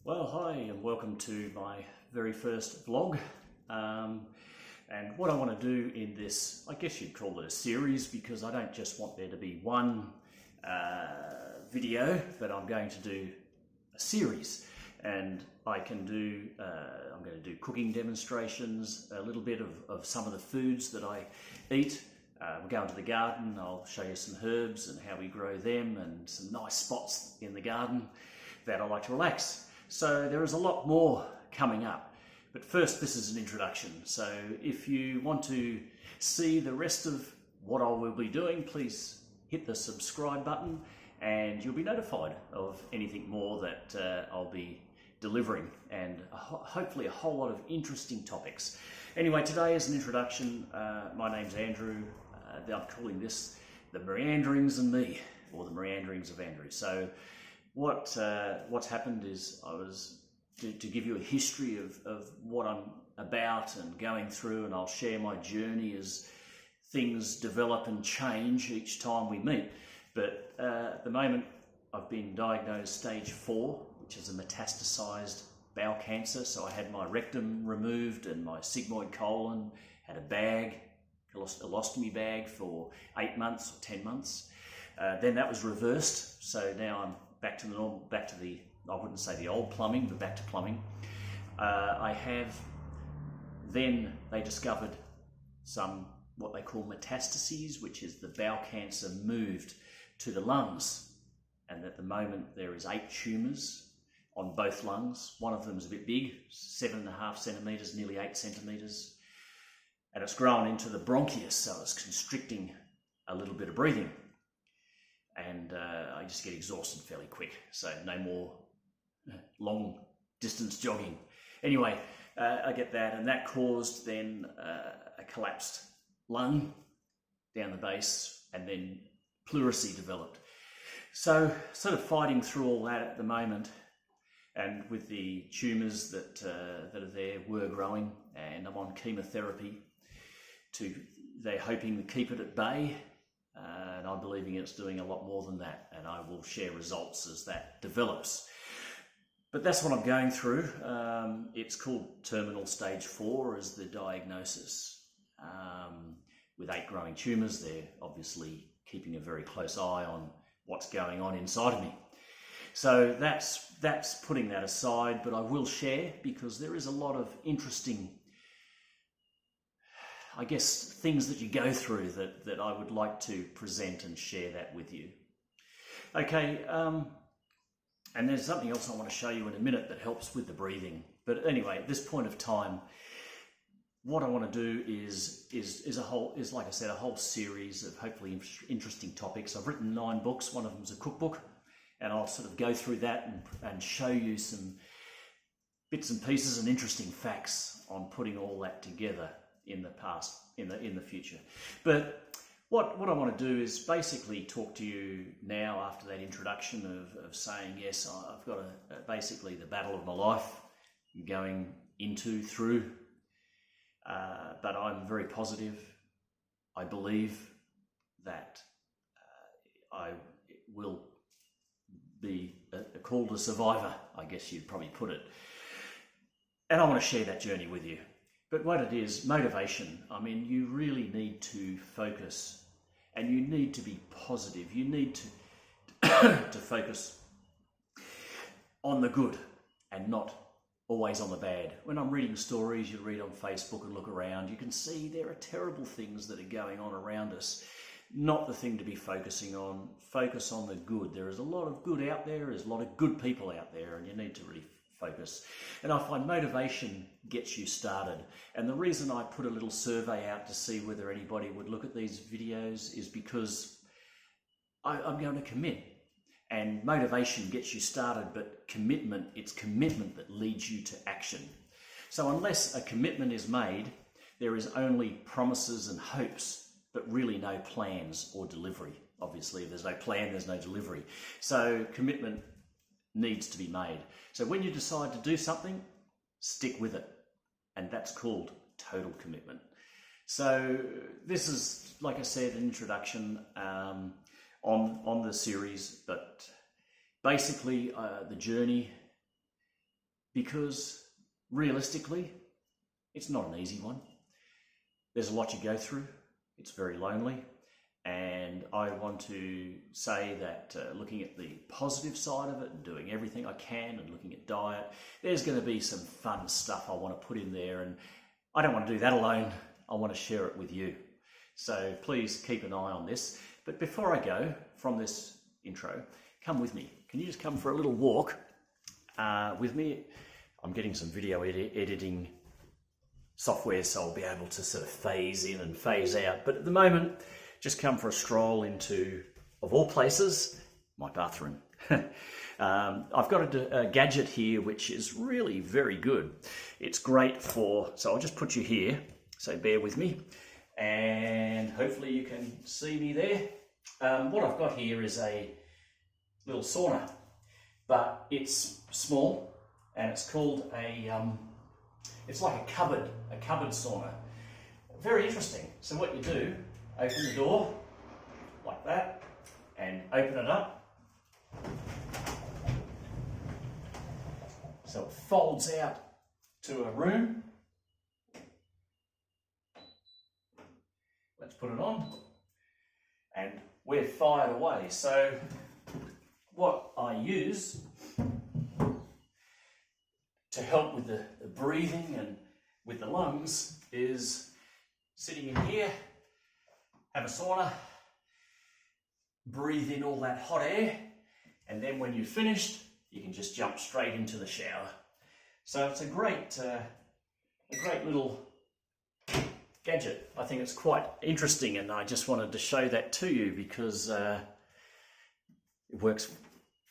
Well, hi, and welcome to my very first vlog. And what I want to do in this, I guess you'd call it a series, because I don't just want there to be one video, but I'm going to do a series. And I'm going to do cooking demonstrations, a little bit of some of the foods that I eat. We'll go into the garden, I'll show you some herbs and how we grow them, and some nice spots in the garden that I like to relax. So there is a lot more coming up, but first this is an introduction. So if you want to see the rest of what I will be doing, please hit the subscribe button and you'll be notified of anything more that I'll be delivering, and hopefully a whole lot of interesting topics. Anyway, today is an introduction. My name's Andrew. I'm calling this the Meanderings and Me, or the Meanderings of Andrew. So what's happened is I was to give you a history of what I'm about and going through, and I'll share my journey as things develop and change each time we meet. But at the moment I've been diagnosed stage 4, which is a metastasized bowel cancer. So I had my rectum removed and my sigmoid colon, had a bag, colostomy bag, for 8 months or 10 months. Then that was reversed, so now I'm back to the normal, I wouldn't say the old plumbing, but back to plumbing. Then they discovered some, what they call metastases, which is the bowel cancer moved to the lungs. And at the moment there is 8 tumours on both lungs. One of them is a bit big, 7.5 centimetres, nearly 8 centimetres. And it's grown into the bronchus, so it's constricting a little bit of breathing. And I just get exhausted fairly quick, so no more long distance jogging. Anyway, I get that, and that caused then a collapsed lung down the base, and then pleurisy developed. So sort of fighting through all that at the moment, and with the tumours that are there were growing, and I'm on chemotherapy. They're hoping to keep it at bay. And I'm believing it's doing a lot more than that, and I will share results as that develops. But that's what I'm going through. It's called terminal stage 4 as the diagnosis. With 8 growing tumours, they're obviously keeping a very close eye on what's going on inside of me. So that's putting that aside, but I will share, because there is a lot of interesting, I guess, things that you go through that I would like to present and share that with you. Okay, and there's something else I want to show you in a minute that helps with the breathing. But anyway, at this point of time, what I want to do is like I said, a whole series of hopefully interesting topics. I've written 9 books. One of them is a cookbook, and I'll sort of go through that and show you some bits and pieces and interesting facts on putting all that together in the past, in the future. But what I want to do is basically talk to you now, after that introduction of saying, yes, I've got basically the battle of my life going through, but I'm very positive. I believe that I will be called a survivor, I guess you'd probably put it. And I want to share that journey with you. But what it is, motivation. I mean, you really need to focus, and you need to be positive. You need to focus on the good and not always on the bad. When I'm reading stories, you read on Facebook and look around, you can see there are terrible things that are going on around us. Not the thing to be focusing on. Focus on the good. There is a lot of good out there. There's a lot of good people out there, and you need to really focus. And I find motivation gets you started. And the reason I put a little survey out to see whether anybody would look at these videos is because I'm going to commit. And motivation gets you started, but commitment, it's commitment that leads you to action. So unless a commitment is made, there is only promises and hopes, but really no plans or delivery. Obviously, if there's no plan, there's no delivery. So commitment needs to be made. So when you decide to do something, stick with it. And that's called total commitment. So this is, like I said, an introduction on the series, but basically the journey because realistically, it's not an easy one. There's a lot you go through. It's very lonely. And I want to say that looking at the positive side of it and doing everything I can and looking at diet, there's going to be some fun stuff I want to put in there. And I don't want to do that alone. I want to share it with you. So please keep an eye on this. But before I go from this intro, come with me. Can you just come for a little walk with me? I'm getting some video editing software, so I'll be able to sort of phase in and phase out. But at the moment, just come for a stroll into, of all places, my bathroom. I've got a gadget here which is really very good. It's great for, so I'll just put you here, so bear with me, and hopefully you can see me there. What I've got here is a little sauna, but it's small and it's called it's like a cupboard sauna. Very interesting. So what you do, open the door like that and open it up. So it folds out to a room. Let's put it on and we're fired away. So what I use to help with the breathing and with the lungs is sitting in here, have a sauna, breathe in all that hot air, and then when you're finished, you can just jump straight into the shower. So it's a great little gadget. I think it's quite interesting, and I just wanted to show that to you because it works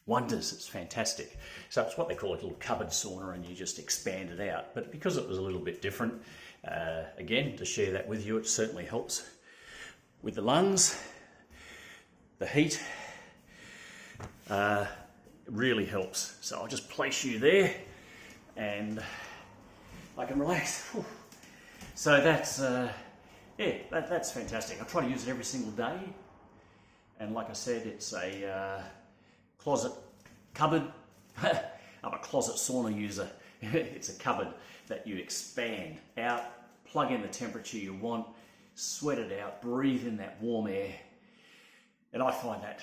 wonders. It's fantastic. So it's what they call a little cupboard sauna, and you just expand it out. But because it was a little bit different, again, to share that with you, it certainly helps with the lungs, the heat. It really helps. So I'll just place you there and I can relax. Whew. So that's that's fantastic. I try to use it every single day, and like I said, it's a closet cupboard. I'm a closet sauna user. It's a cupboard that you expand out, plug in the temperature you want, sweat it out, breathe in that warm air, and I find that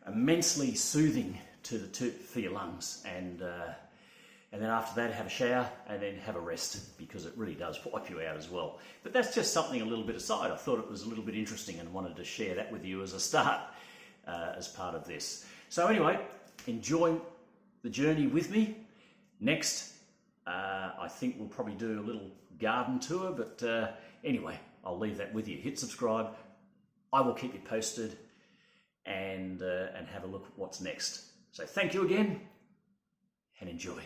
immensely soothing for your lungs. And then after that, have a shower and then have a rest, because it really does wipe you out as well. But that's just something a little bit aside. I thought it was a little bit interesting and wanted to share that with you as a start, as part of this. So anyway, enjoy the journey with me. Next, I think we'll probably do a little garden tour, but anyway, I'll leave that with you. Hit subscribe. I will keep you posted and have a look at what's next. So thank you again and enjoy.